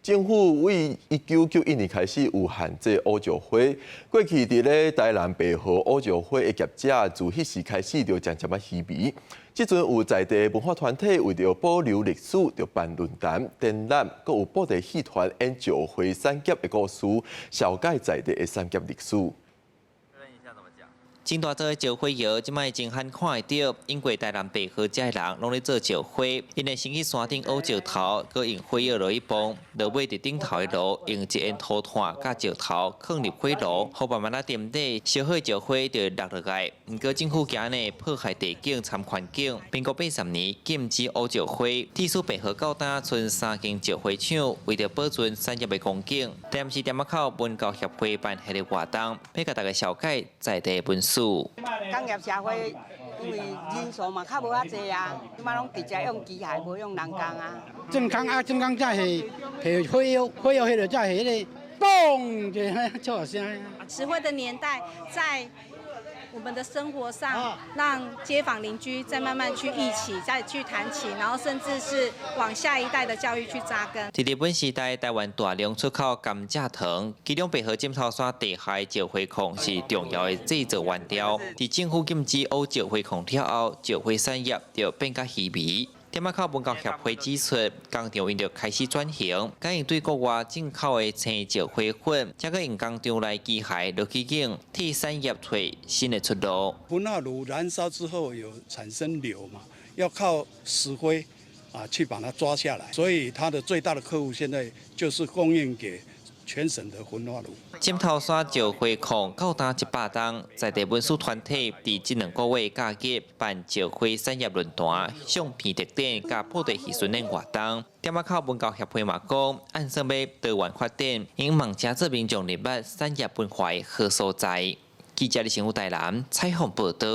政府为1991年开始有限制乌石花，过去伫咧台南白河乌石花的业者，自迄时开始就渐渐稀微。即阵有在地文化团体为着保留历史，就办论坛、展览，阁有布袋戏团演石花产业的故事，小解在地的产业历史。 真大座的石花窑，即摆真罕看会到，因为台南白河遮的人拢咧做石花，因会先去山顶挖石头，佮用火药落去崩，落尾伫顶头的炉用一烟土炭甲石头放入火炉，好慢慢点底，烧好石花就会落落来。毋过政府今日破坏地景、参环境，民国80年禁止挖石花，地处白河到单村3间石花厂，为着保存产业的光景，店是店仔口文教协会办系列活动，要甲大家小解在地文史。 工业社会因为人数嘛较无遐济啊，即摆拢直接用机械，无用人工啊。正工才是火药迄个才是迄个嘣就出声。石灰的年代在。 我们的生活上，让街坊邻居再慢慢去一起再去谈起，然后甚至是往下一代的教育去扎根。在日本时代，台湾大量出口甘蔗糖，其中白河浸头山地下石灰矿是重要的制造原料。在政府禁止挖石灰矿了后，石灰产业就变甲稀微。 店仔口文教协会指出，工厂因着开始转型，改用对国外进口的青石灰粉，再个用工厂内机械落去用，替产业找新的出路。焚化炉燃烧之后有产生硫嘛，要靠石灰去把它抓下来，所以它的最大的客户现在就是供应给。 全省的焚化炉。浸头山石灰矿到达100栋，在地文史团体伫这2个月假日办石灰产业论坛、相片特展、甲布袋戏巡演活动。店仔口文教协会嘛讲，按说要多元发展，因望加做民众认捌产业文化的好所在。记者李成武台南采访报道。